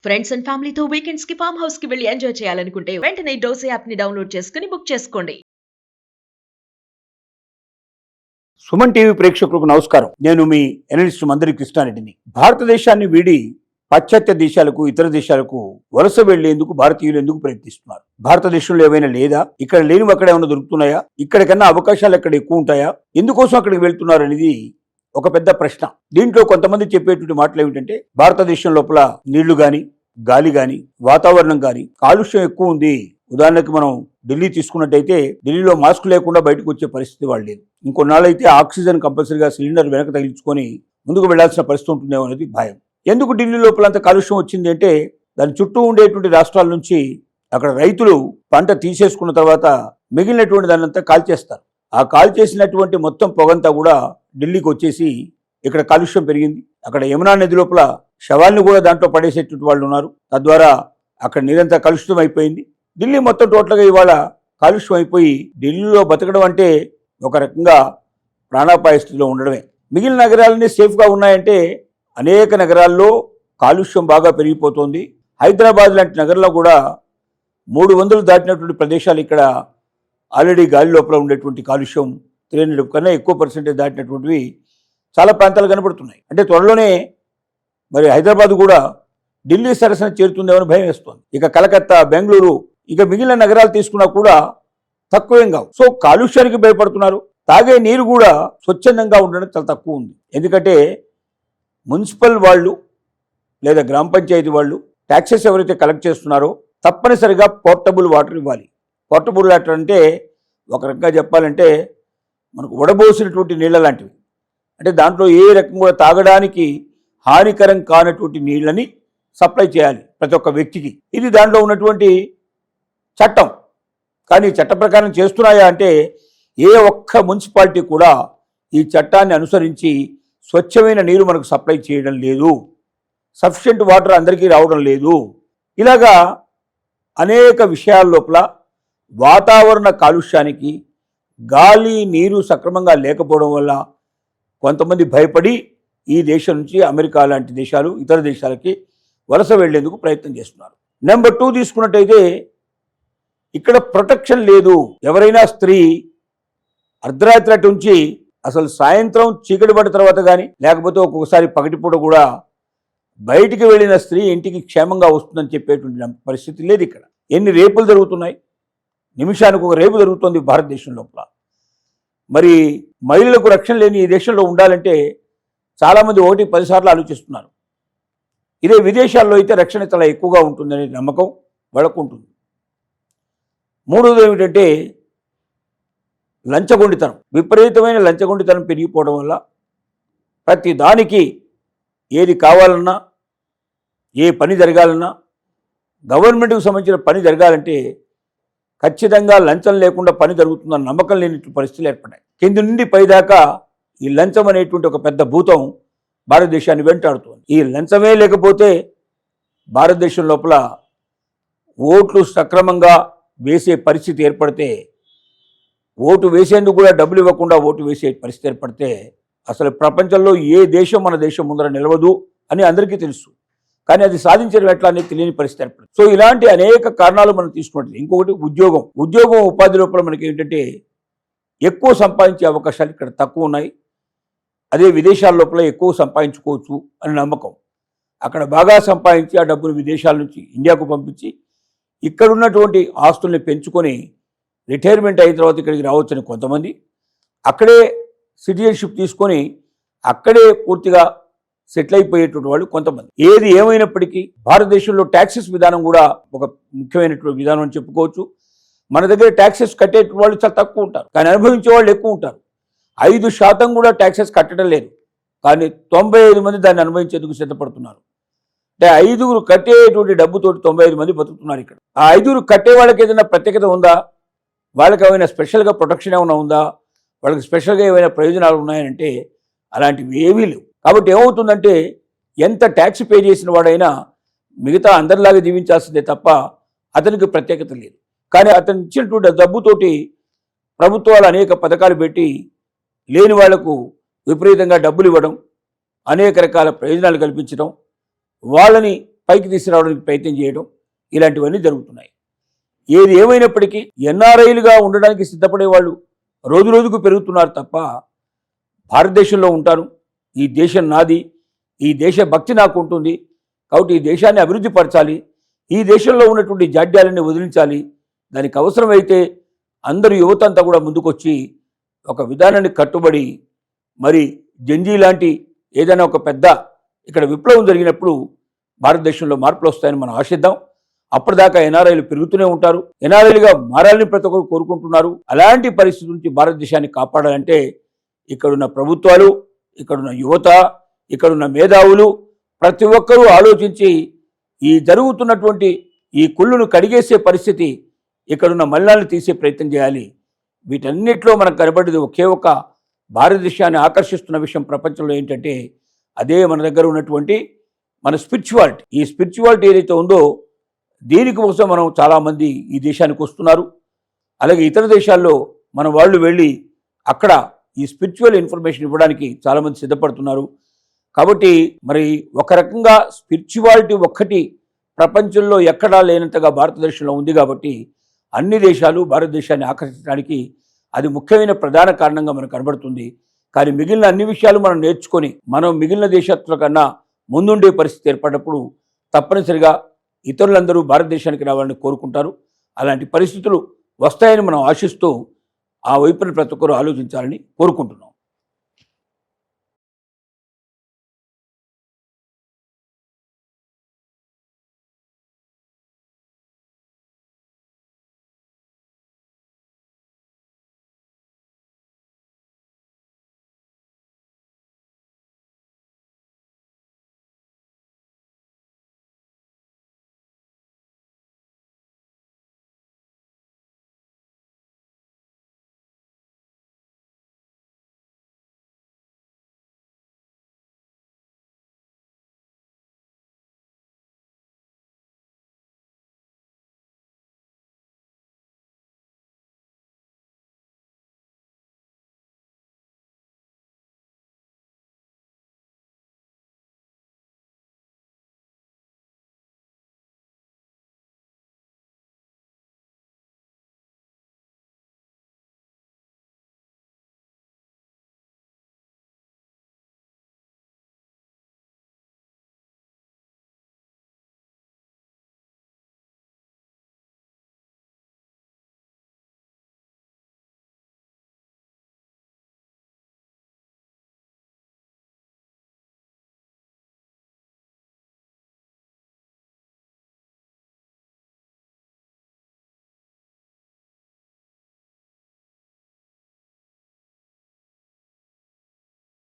Friends and ఫ్యామిలీతో weekends కి farm house కి వెళ్ళి ఎంజాయ్ చేయాలనుకుంటే వెంటనే డోసే యాప్ ని డౌన్లోడ్ చేసుకుని బుక్ చేసుకోండి. సుమన్ టీవీ ప్రేక్షకులకు నమస్కారం. నేను మీ ఎనలిస్ట్ మందరి కృష్ణారెడ్డిని. భారతదేశాన్ని వీడి పాశ్చాత్య దేశాలకు, ఇతర దేశాలకు వలస వెళ్లేందుకు భారతీయులు ఎందుకు ప్రయత్నిస్తున్నారు? భారతదేశంలో ఏమైనా లేదా? ఇక్కడ లేనివి అక్కడ ఏమైనా దొరుకుతున్నాయా? ఇక్కడికన్నా అవకాశాలు ఎక్కడ ఎక్కువ ఉంటాయా? ఎందుకోసం అక్కడికి వెళ్తున్నారు అనేది ఒక పెద్ద ప్రశ్న. దీంట్లో కొంతమంది చెప్పేటువంటి మాటలు ఏమిటంటే, భారతదేశం లోపల నీళ్లు గాని, గాలి గాని, వాతావరణం గాని కాలుష్యం ఎక్కువ ఉంది. ఉదాహరణకి మనం ఢిల్లీ తీసుకున్నట్టయితే ఢిల్లీలో మాస్క్ లేకుండా బయటకు వచ్చే పరిస్థితి వాళ్ళు లేదు. ఇంకొన్నాళ్ళైతే ఆక్సిజన్ కంపల్సరీగా సిలిండర్ వెనక తగిలించుకొని ముందుకు వెళ్లాల్సిన పరిస్థితి ఉంటుందేమో అనేది భయం. ఎందుకు ఢిల్లీ లోపల అంత కాలుష్యం వచ్చింది అంటే, దాని చుట్టూ ఉండేటువంటి రాష్ట్రాల నుంచి అక్కడ రైతులు పంట తీసేసుకున్న తర్వాత మిగిలినటువంటి దాన్ని అంతా కాల్చేస్తారు. ఆ కాల్చేసినటువంటి మొత్తం పొగంతా కూడా ఢిల్లీకి వచ్చేసి ఇక్కడ కాలుష్యం పెరిగింది. అక్కడ యమునా నది లోపల శవాల్ని కూడా దాంట్లో పడేసేటువంటి వాళ్ళు ఉన్నారు. తద్వారా అక్కడ నీరంతా కలుషితం అయిపోయింది. ఢిల్లీ మొత్తం టోటల్గా ఇవాళ కాలుష్యం అయిపోయి ఢిల్లీలో బతకడం అంటే ఒక రకంగా ప్రాణాపాయ స్థితిలో ఉండడమే. మిగిలిన నగరాలన్నీ సేఫ్గా ఉన్నాయంటే, అనేక నగరాల్లో కాలుష్యం బాగా పెరిగిపోతుంది. హైదరాబాద్ లాంటి నగరంలో కూడా 300 దాటినటువంటి ప్రదేశాలు ఇక్కడ ఆల్రెడీ గాలి లోపల ఉండేటువంటి కాలుష్యం 300 కన్నా ఎక్కువ పర్సెంటేజ్ దాటినటువంటివి చాలా ప్రాంతాలు కనబడుతున్నాయి. అంటే త్వరలోనే మరి హైదరాబాద్ కూడా ఢిల్లీ సరసన చేరుతుందేమని భయం వేస్తోంది. ఇక కలకత్తా, బెంగళూరు, ఇక మిగిలిన నగరాలు తీసుకున్నా కూడా తక్కువేం కావు. సో కాలుష్యానికి భయపడుతున్నారు. తాగే నీరు కూడా స్వచ్ఛందంగా ఉండడం చాలా తక్కువ ఉంది. ఎందుకంటే మున్సిపల్ వాళ్ళు లేదా గ్రామ పంచాయతీ వాళ్ళు ట్యాక్సెస్ ఎవరైతే కలెక్ట్ చేస్తున్నారో తప్పనిసరిగా పోర్టబుల్ వాటర్ ఇవ్వాలి. పోర్టబుల్ వాటర్ అంటే ఒక రకంగా చెప్పాలంటే మనకు వడబోసినటువంటి నీళ్ళ లాంటివి. అంటే దాంట్లో ఏ రకం కూడా తాగడానికి హానికరం కానటువంటి నీళ్ళని సప్లై చేయాలి ప్రతి ఒక్క వ్యక్తికి. ఇది దాంట్లో ఉన్నటువంటి చట్టం. కానీ చట్ట ప్రకారం చేస్తున్నాయా అంటే, ఏ ఒక్క మున్సిపాలిటీ కూడా ఈ చట్టాన్ని అనుసరించి స్వచ్ఛమైన నీరు మనకు సప్లై చేయడం లేదు. సఫిషియెంట్ వాటర్ అందరికీ రావడం లేదు. ఇలాగా అనేక విషయాల లోపల వాతావరణ కాలుష్యానికి, గాలి నీరు సక్రమంగా లేకపోవడం వల్ల కొంతమంది భయపడి ఈ దేశం నుంచి అమెరికా లాంటి దేశాలు, ఇతర దేశాలకి వలస వెళ్లేందుకు ప్రయత్నం చేస్తున్నారు. నెంబర్ 2 తీసుకున్నట్టయితే, ఇక్కడ ప్రొటెక్షన్ లేదు. ఎవరైనా స్త్రీ అర్ధరాత్రి అటు నుంచి అసలు సాయంత్రం చీకటి పడిన తర్వాత కానీ, లేకపోతే ఒక్కొక్కసారి పగటిపూట కూడా బయటికి వెళ్ళిన స్త్రీ ఇంటికి క్షేమంగా వస్తుందని చెప్పేటువంటి పరిస్థితి లేదు. ఇక్కడ ఎన్ని రేపులు జరుగుతున్నాయి, నిమిషానికి ఒక రేపు జరుగుతుంది భారతదేశం లోపల. మరి మహిళలకు రక్షణ లేని ఈ దేశంలో ఉండాలంటే చాలామంది 1-10 సార్లు ఆలోచిస్తున్నారు. ఇదే విదేశాల్లో అయితే రక్షణ చాలా ఎక్కువగా ఉంటుందనే నమ్మకం వాళ్ళకు ఉంటుంది. మూడోది ఏమిటంటే లంచగొండితనం. విపరీతమైన లంచగొండితనం పెరిగిపోవడం వల్ల ప్రతి దానికి ఏది కావాలన్నా, ఏ పని జరగాలన్నా, గవర్నమెంట్కి సంబంధించిన పని జరగాలంటే ఖచ్చితంగా లంచం లేకుండా పని జరుగుతుందన్న నమ్మకం లేని పరిస్థితులు ఏర్పడ్డాయి. కింది నుండి పైదాకా ఈ లంచం అనేటువంటి ఒక పెద్ద భూతం భారతదేశాన్ని వెంటాడుతుంది. ఈ లంచమే లేకపోతే భారతదేశం లోపల ఓట్లు సక్రమంగా వేసే పరిస్థితి ఏర్పడితే, ఓటు వేసేందుకు కూడా డబ్బులు ఇవ్వకుండా ఓటు వేసే పరిస్థితి ఏర్పడితే అసలు ప్రపంచంలో ఏ దేశం మన దేశం ముందర నిలవదు అని అందరికీ తెలుసు. కానీ అది సాధించడం ఎట్లా అనేది తెలియని పరిస్థితి ఏర్పడుతుంది. సో ఇలాంటి అనేక కారణాలు మనం తీసుకున్నట్టు. ఇంకొకటి ఉద్యోగం ఉపాధి లోపల మనకి ఏంటంటే ఎక్కువ సంపాదించే అవకాశాలు ఇక్కడ తక్కువ ఉన్నాయి. అదే విదేశాల లోపల ఎక్కువ సంపాదించుకోవచ్చు అని నమ్మకం. అక్కడ బాగా సంపాదించి ఆ డబ్బులు విదేశాల నుంచి ఇండియాకు పంపించి ఇక్కడ ఉన్నటువంటి ఆస్తుల్ని పెంచుకొని రిటైర్మెంట్ అయిన తర్వాత ఇక్కడికి రావచ్చని కొంతమంది, అక్కడే సిటిజన్షిప్ తీసుకొని అక్కడే పూర్తిగా సెటిల్ అయిపోయేటువంటి వాళ్ళు కొంతమంది. ఏది ఏమైనప్పటికీ భారతదేశంలో ట్యాక్సెస్ విధానం కూడా ఒక ముఖ్యమైనటువంటి విధానం అని చెప్పుకోవచ్చు. మన దగ్గర ట్యాక్సెస్ కట్టే వాళ్ళు చాలా తక్కువ ఉంటారు, కానీ అనుభవించే వాళ్ళు ఎక్కువ ఉంటారు. 5% కూడా ట్యాక్సెస్ కట్టడం లేదు, కానీ 95 మంది దాన్ని అనుభవించేందుకు సిద్ధపడుతున్నారు. అంటే 5 కట్టేటువంటి డబ్బుతోటి 95 మంది బతుకుతున్నారు ఇక్కడ. ఆ 5 కట్టే వాళ్ళకి ఏదైనా ప్రత్యేకత ఉందా? వాళ్ళకి ఏమైనా స్పెషల్గా ప్రొటెక్షన్ ఏమైనా ఉందా? వాళ్ళకి స్పెషల్గా ఏమైనా ప్రయోజనాలు ఉన్నాయంటే అలాంటివి ఏమీ లేవు. కాబట్టి ఏమవుతుందంటే, ఎంత ట్యాక్స్ పే చేసిన వాడైనా మిగతా అందరిలాగా జీవించాల్సిందే తప్ప అతనికి ప్రత్యేకత లేదు. కానీ అతను ఇచ్చినటువంటి డబ్బుతోటి ప్రభుత్వాలు అనేక పథకాలు పెట్టి లేని వాళ్లకు విపరీతంగా డబ్బులు ఇవ్వడం, అనేక రకాల ప్రయోజనాలు కల్పించడం, వాళ్ళని పైకి తీసుకురావడానికి ప్రయత్నం చేయడం ఇలాంటివన్నీ జరుగుతున్నాయి. ఏది ఏమైనప్పటికీ ఎన్ఆర్ఐలుగా ఉండడానికి సిద్ధపడే వాళ్ళు రోజు రోజుకు పెరుగుతున్నారు తప్ప భారతదేశంలో ఉంటాను, ఈ దేశం నాది, ఈ దేశ భక్తి నాకు ఉంటుంది, కాబట్టి ఈ దేశాన్ని అభివృద్ధి పరచాలి, ఈ దేశంలో ఉన్నటువంటి జాడ్యాలన్నీ వదిలించాలి, దానికి అవసరమైతే అందరూ యువత అంతా కూడా ముందుకొచ్చి ఒక విధానాన్ని కట్టుబడి మరి జంజీ లాంటి ఏదైనా ఒక పెద్ద ఇక్కడ విప్లవం జరిగినప్పుడు భారతదేశంలో మార్పులు వస్తాయని మనం ఆశిద్దాం. అప్పటిదాకా ఎన్ఆర్ఐలు పెరుగుతూనే ఉంటారు, ఎన్ఆర్ఐలుగా మారాలని ప్రతి ఒక్కరు కోరుకుంటున్నారు. అలాంటి పరిస్థితి నుంచి భారతదేశాన్ని కాపాడాలంటే ఇక్కడున్న ప్రభుత్వాలు, ఇక్కడున్న యువత, ఇక్కడున్న మేధావులు ప్రతి ఒక్కరూ ఆలోచించి ఈ జరుగుతున్నటువంటి ఈ కుళ్ళును కడిగేసే పరిస్థితి, ఇక్కడున్న మలినాలను తీసే ప్రయత్నం చేయాలి. వీటన్నిటిలో మనకు కనబడేది ఒకే ఒక భారతదేశాన్ని ఆకర్షిస్తున్న విషయం ప్రపంచంలో ఏంటంటే అదే మన దగ్గర ఉన్నటువంటి మన స్పిరిచువాలిటీ. ఈ స్పిరిచువాలిటీ ఏదైతే ఉందో దీనికోసం మనం చాలామంది ఈ దేశానికి వస్తున్నారు. అలాగే ఇతర దేశాల్లో మన వాళ్ళు వెళ్ళి అక్కడ ఈ స్పిరిచువల్ ఇన్ఫర్మేషన్ ఇవ్వడానికి చాలామంది సిద్ధపడుతున్నారు. కాబట్టి మరి ఒక రకంగా స్పిరిచువాలిటీ ఒక్కటి ప్రపంచంలో ఎక్కడా లేనంతగా భారతదేశంలో ఉంది. కాబట్టి అన్ని దేశాలు భారతదేశాన్ని ఆకర్షించడానికి అది ముఖ్యమైన ప్రధాన కారణంగా మనకు కనబడుతుంది. కానీ మిగిలిన అన్ని విషయాలు మనం నేర్చుకొని మనం మిగిలిన దేశాల కన్నా ముందుండే పరిస్థితి ఏర్పడినప్పుడు తప్పనిసరిగా ఇతరులందరూ భారతదేశానికి రావాలని కోరుకుంటారు. అలాంటి పరిస్థితులు వస్తాయని మనం ఆశిస్తూ ఆ వైపున ప్రతి ఒక్కరూ ఆలోచించాలని కోరుకుంటున్నాం.